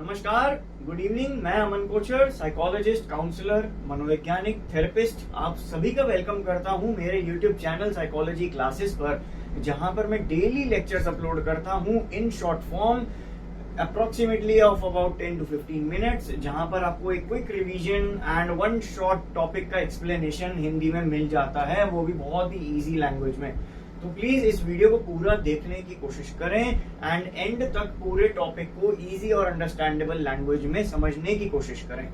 नमस्कार, good evening. मैं अमन Kochhar, psychologist, counsellor, मनोवैज्ञानिक, थेरेपिस्ट, आप सभी का वेलकम करता हूं मेरे यूट्यूब चैनल साइकोलॉजी क्लासेस पर, जहां पर मैं डेली लेक्चर्स अपलोड करता हूं in short form approximately of about 10 to 15 minutes, जहां पर आपको एक quick revision and one short topic का एक्सप्लेनेशन हिंदी में मिल जाता है, वो भी बहुत ही इजी लैंग्वेज में। तो प्लीज इस वीडियो को पूरा देखने की कोशिश करें एंड एंड तक पूरे टॉपिक को इजी और अंडरस्टैंडेबल लैंग्वेज में समझने की कोशिश करें।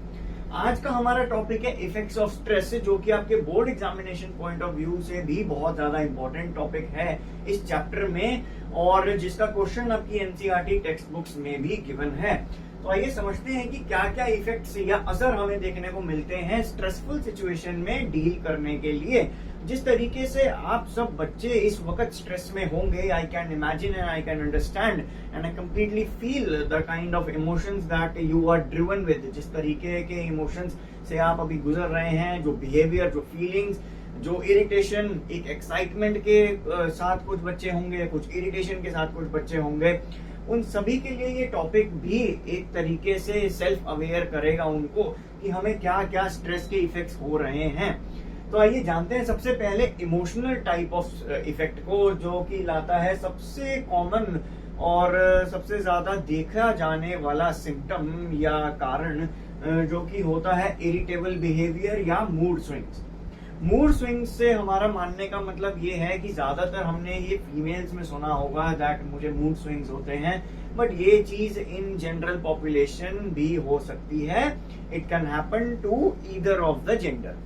आज का हमारा टॉपिक है इफेक्ट्स ऑफ स्ट्रेस, जो कि आपके board examination point of view से भी बहुत ज्यादा इंपॉर्टेंट टॉपिक है इस चैप्टर में, और जिसका क्वेश्चन आपकी एनसीईआरटी टेक्स्ट बुक्स में भी गिवन है। तो आइए समझते हैं कि क्या क्या इफेक्ट्स या असर हमें देखने को मिलते हैं स्ट्रेसफुल सिचुएशन में डील करने के लिए। जिस तरीके से आप सब बच्चे इस वक्त स्ट्रेस में होंगे, I can imagine and I can understand and I completely feel the kind of emotions that you are driven with. जिस तरीके के इमोशंस से आप अभी गुजर रहे हैं, जो बिहेवियर, जो फीलिंग्स, जो इरिटेशन, एक एक्साइटमेंट के साथ कुछ बच्चे होंगे, कुछ इरिटेशन के साथ कुछ बच्चे होंगे, उन सभी के लिए ये टॉपिक भी एक तरीके से सेल्फ अवेयर करेगा उनको कि हमें क्या क्या स्ट्रेस के इफेक्ट्स हो रहे हैं। तो आइए जानते हैं सबसे पहले इमोशनल टाइप ऑफ इफेक्ट को, जो कि लाता है सबसे कॉमन और सबसे ज्यादा देखा जाने वाला सिम्टम या कारण, जो कि होता है इरिटेबल बिहेवियर या मूड स्विंग्स। मूड स्विंग्स से हमारा मानने का मतलब ये है कि ज्यादातर हमने ये फीमेल्स में सुना होगा दैट मुझे मूड स्विंग्स होते हैं, बट ये चीज इन जनरल पॉपुलेशन भी हो सकती है। It can happen to either of the gender.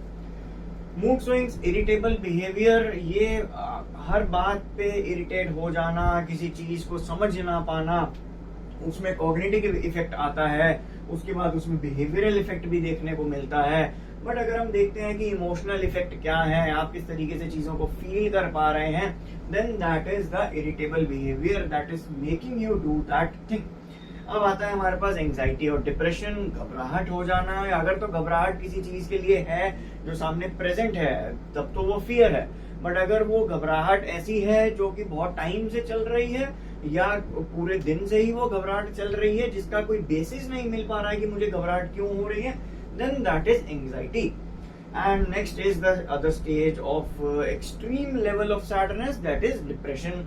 Mood swings, irritable behaviour, ये हर बात पे इरिटेट हो जाना, किसी चीज को समझ ना पाना, उसमें कॉग्निटिव इफेक्ट आता है, उसके बाद उसमें बिहेवियरल इफेक्ट भी देखने को मिलता है। बट अगर हम देखते हैं कि इमोशनल इफेक्ट क्या है, आप किस तरीके से चीजों को फील कर पा रहे हैं, then that is the irritable behaviour that is making you do that thing. अब आता है हमारे पास एंजाइटी और डिप्रेशन, घबराहट हो जाना। अगर तो घबराहट किसी चीज के लिए है जो सामने प्रेजेंट है, तब तो वो फियर है। बट अगर वो घबराहट ऐसी है जो कि बहुत टाइम से चल रही है, या पूरे दिन से ही वो घबराहट चल रही है, जिसका कोई बेसिस नहीं मिल पा रहा है कि मुझे घबराहट क्यों हो रही है, then that is anxiety. And next is the other stage of extreme level of sadness, that is depression.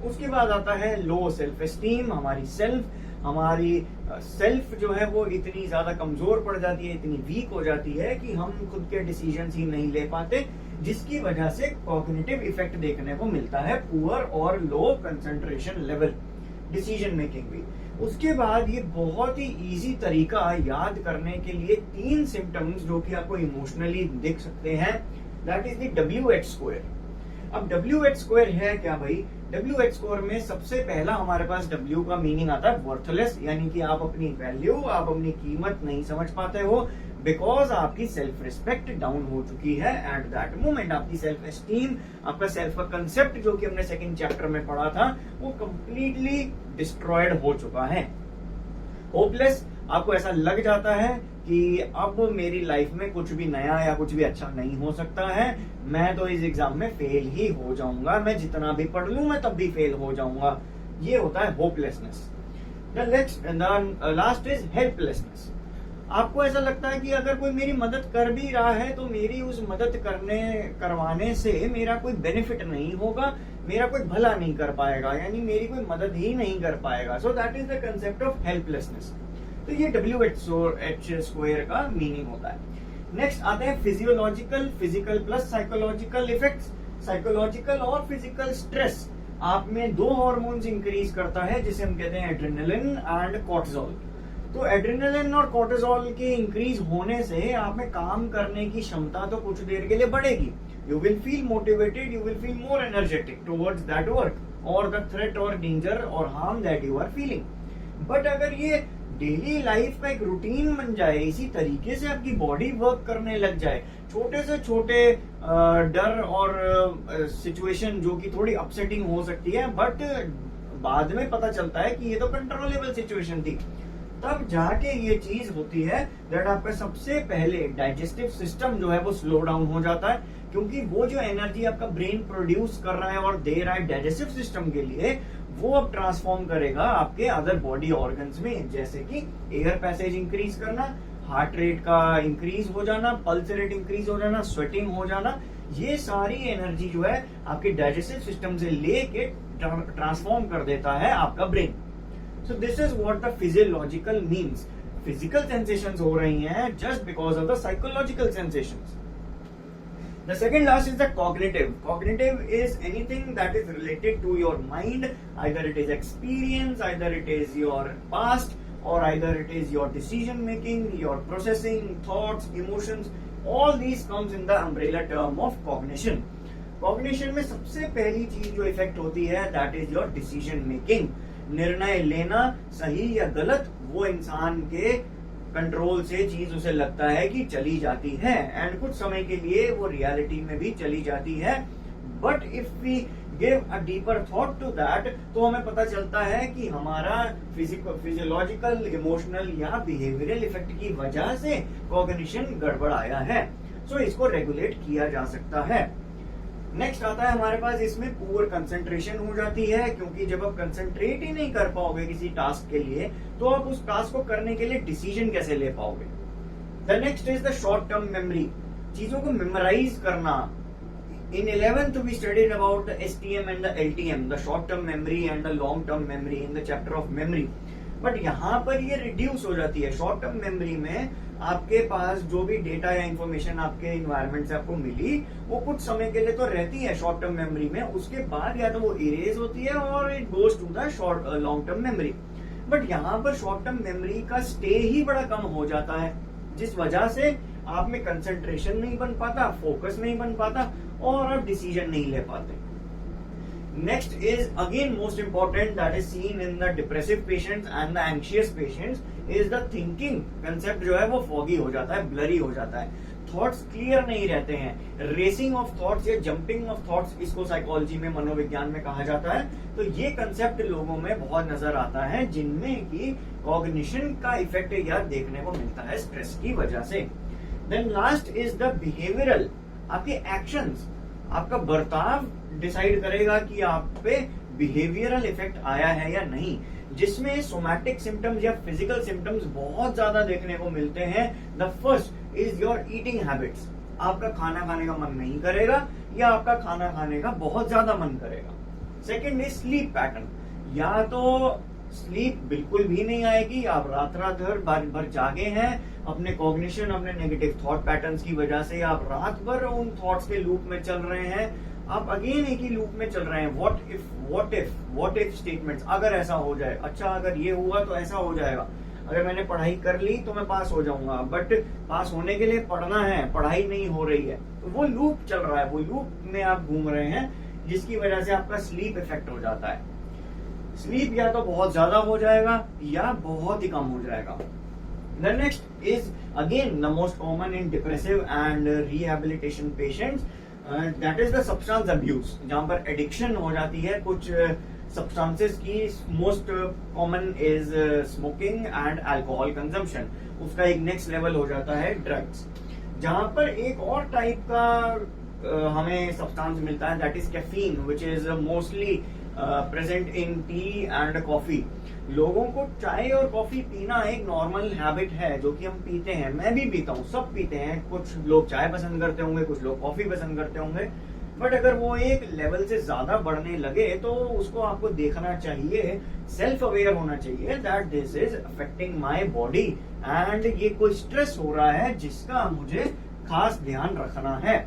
उसके बाद आता है लो सेल्फ एस्टीम। हमारी सेल्फ जो है वो इतनी ज्यादा कमजोर पड़ जाती है, इतनी वीक हो जाती है कि हम खुद के डिसीजंस ही नहीं ले पाते, जिसकी वजह से कॉग्निटिव इफेक्ट देखने को मिलता है, पुअर और low concentration level, decision making भी। उसके बाद ये बहुत ही इजी तरीका याद करने के लिए 3 सिम्टम्स जो कि आपको इमोशनली दिख सकते हैं, that is the WH square. अब WH स्क्वायर है क्या भाई? WH स्क्वायर में सबसे पहला हमारे पास W का मीनिंग आता है वर्थलेस, यानी कि आप अपनी वैल्यू, आप अपनी कीमत नहीं समझ पाते हो, बिकॉज आपकी सेल्फ रिस्पेक्ट डाउन हो चुकी है एट दैट मोमेंट। आपकी सेल्फ एस्टीम, आपका सेल्फ का कंसेप्ट जो कि हमने सेकंड चैप्टर में पढ़ा था, वो कंप्लीटली डिस्ट्रॉयड हो चुका है। होपलेस, आपको ऐसा लग जाता है कि अब मेरी लाइफ में कुछ भी नया या कुछ भी अच्छा नहीं हो सकता है, मैं तो इस एग्जाम में फेल ही हो जाऊंगा, मैं जितना भी पढ़ लूं मैं तब भी फेल हो जाऊंगा। ये होता है hopelessness. The last is helplessness. आपको ऐसा लगता है कि अगर कोई मेरी मदद कर भी रहा है तो मेरी उस मदद करवाने से मेरा कोई बेनिफिट नहीं होगा, मेरा कोई भला नहीं कर पाएगा, यानी मेरी कोई मदद ही नहीं कर पाएगा। So that is the concept of helplessness. तो ये WH स्क्वायर का मीनिंग होता है। नेक्स्ट आते हैं physiological, physical plus psychological effects. Psychological और फिजिकल स्ट्रेस आप में 2 हार्मोन्स इंक्रीज करता है, जिसे हम कहते हैं एड्रेनालिन एंड कोर्टिसोल। तो एड्रेनालिन और कोर्टिसोल के इंक्रीज होने से आप में काम करने की क्षमता तो कुछ देर के लिए बढ़ेगी। You will feel motivated, you will feel more energetic towards that work और द थ्रेट और डेंजर और harm that you are feeling. But अगर ये डेली लाइफ का एक रूटीन बन जाए, इसी तरीके से आपकी बॉडी वर्क करने लग जाए, छोटे से छोटे डर और सिचुएशन जो कि थोड़ी अपसेटिंग हो सकती है, बट बाद में पता चलता है कि ये तो कंट्रोलेबल सिचुएशन थी, तब जाके ये चीज होती है दैट आपका सबसे पहले डाइजेस्टिव सिस्टम जो है वो स्लो डाउन हो जाता है, क्योंकि वो जो एनर्जी आपका ब्रेन प्रोड्यूस कर रहा है और दे रहा है डाइजेस्टिव सिस्टम के लिए, वो अब ट्रांसफॉर्म करेगा आपके अदर बॉडी ऑर्गन्स में, जैसे कि एयर पैसेज इंक्रीज करना, हार्ट रेट का इंक्रीज हो जाना, पल्स रेट इंक्रीज हो जाना, स्वेटिंग हो जाना। ये सारी एनर्जी जो है आपके डाइजेस्टिव सिस्टम से लेके ट्रांसफॉर्म कर देता है आपका brain. So this is what the physiological means. Physical sensations हो रही हैं just because of the psychological sensations. The second last is the cognitive. Cognitive is anything that is related to your mind. Either it is experience, either it is your past, or either it is your decision making, your processing, thoughts, emotions. All these comes in the umbrella term of cognition. Cognition में सबसे पहली चीज जो effect होती है that is your decision making. निर्णय लेना सही या गलत वो इंसान के कंट्रोल से चीज उसे लगता है कि चली जाती है, एंड कुछ समय के लिए वो रियलिटी में भी चली जाती है। But if we give a deeper thought to that, तो हमें पता चलता है कि हमारा फिजियोलॉजिकल, इमोशनल या बिहेवियरल इफेक्ट की वजह से कॉग्निशन गड़बड़ आया है। सो इसको रेगुलेट किया जा सकता है। नेक्स्ट आता है हमारे पास, इसमें पुअर कंसंट्रेशन हो जाती है, क्योंकि जब आप कंसंट्रेट ही नहीं कर पाओगे किसी टास्क के लिए, तो आप उस टास्क को करने के लिए डिसीजन कैसे ले पाओगे। The next is the short term memory, चीजों को मेमोराइज करना। In 11th we studied about the STM and the LTM, the short term memory and the long term memory in the chapter of memory. But यहाँ पर ये reduce हो जाती है। Short term memory में आपके पास जो भी डेटा या इंफॉर्मेशन आपके इन्वायरमेंट से आपको मिली, वो कुछ समय के लिए तो रहती है शॉर्ट टर्म मेमोरी में, उसके बाद या तो वो इरेज होती है और it goes to the long term memory. But यहाँ पर शॉर्ट टर्म मेमोरी का स्टे ही बड़ा कम हो जाता है, जिस वजह से आप में कंसंट्रेशन नहीं बन पाता, फोकस नहीं बन पाता और आप डिसीजन नहीं ले पाते। Next is again most important, that is seen in the depressive patients and the anxious patients, is the thinking concept जो है वो foggy हो जाता है, blurry हो जाता है, थॉट्स क्लियर नहीं रहते हैं, रेसिंग ऑफ थॉट्स या जंपिंग ऑफ थॉट्स इसको साइकोलॉजी में, मनोविज्ञान में कहा जाता है। तो ये कंसेप्ट लोगों में बहुत नजर आता है, जिनमें कि कॉग्निशन का इफेक्ट या देखने को मिलता है स्ट्रेस की वजह से। Then last is the behavioural, आपके एक्शंस, आपका बर्ताव डिसाइड करेगा कि आप पे बिहेवियरल इफेक्ट आया है या नहीं, जिसमें सोमैटिक सिम्टम्स या फिजिकल सिम्टम्स बहुत ज्यादा देखने को मिलते हैं। The first is your eating habits, आपका खाना खाने का मन नहीं करेगा या आपका खाना खाने का बहुत ज्यादा मन करेगा। सेकंड इज स्लीप पैटर्न, या तो स्लीप बिल्कुल भी नहीं आएगी, आप रात भर जागे हैं अपने कॉग्निशन, अपने नेगेटिव थॉट पैटर्न्स की वजह से, आप रात भर उन थॉट्स के लूप में चल रहे हैं, आप अगेन एक ही लूप में चल रहे हैं। व्हाट इफ स्टेटमेंट्स, अगर ऐसा हो जाए, अच्छा अगर ये हुआ तो ऐसा हो जाएगा, अगर मैंने पढ़ाई कर ली तो मैं पास हो जाऊंगा, बट पास होने के लिए पढ़ना है, पढ़ाई नहीं हो रही है, तो वो लूप चल रहा है, वो लूप में आप घूम रहे हैं, जिसकी वजह से आपका स्लीप इफेक्ट हो जाता है। स्लीप या तो बहुत ज्यादा हो जाएगा या बहुत ही कम हो जाएगा। The next is again the most common in depressive and rehabilitation patients, that is the substance abuse, जहाँ पर एडिक्शन हो जाती है कुछ सब्सटेंसेस की। Most common is smoking and alcohol consumption, उसका एक नेक्स्ट लेवल हो जाता है ड्रग्स, जहाँ पर एक और टाइप का हमें सब्सटेंस मिलता है, that is caffeine, which is mostly present in T and coffee. लोगों को चाय और कॉफी पीना एक नॉर्मल हैबिट है जो कि हम पीते हैं, मैं भी पीता हूँ, सब पीते हैं, कुछ लोग चाय पसंद करते होंगे, कुछ लोग कॉफी पसंद करते होंगे, बट अगर वो एक लेवल से ज्यादा बढ़ने लगे तो उसको आपको देखना चाहिए, सेल्फ अवेयर होना चाहिए that this is affecting my body and ये कोई स्ट्रेस हो रहा है जिसका मुझे खास ध्यान रखना है।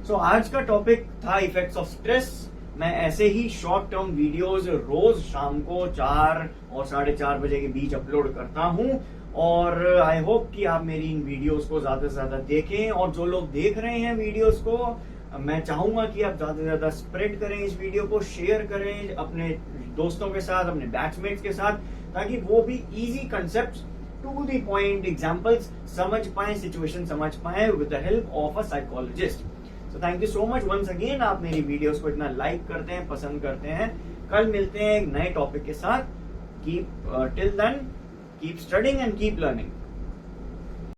सो आज का टॉपिक था इफेक्ट्स ऑफ स्ट्रेस। मैं ऐसे ही शॉर्ट टर्म वीडियोस रोज शाम को 4 और 4:30 बजे के बीच अपलोड करता हूं, और आई होप कि आप मेरी इन वीडियोस को ज्यादा से ज्यादा देखें, और जो लोग देख रहे हैं वीडियोस को, मैं चाहूंगा कि आप ज्यादा से ज्यादा स्प्रेड करें इस वीडियो को, शेयर करें अपने दोस्तों के साथ, अपने बैचमेट्स के साथ, ताकि वो भी easy concept to the point examples समझ पाए, सिचुएशन समझ पाए with the help of a psychologist. So thank you so much once again, आप मेरी वीडियोस को इतना लाइक करते हैं, पसंद करते हैं। कल मिलते हैं एक नए टॉपिक के साथ। Till then, keep studying and keep learning.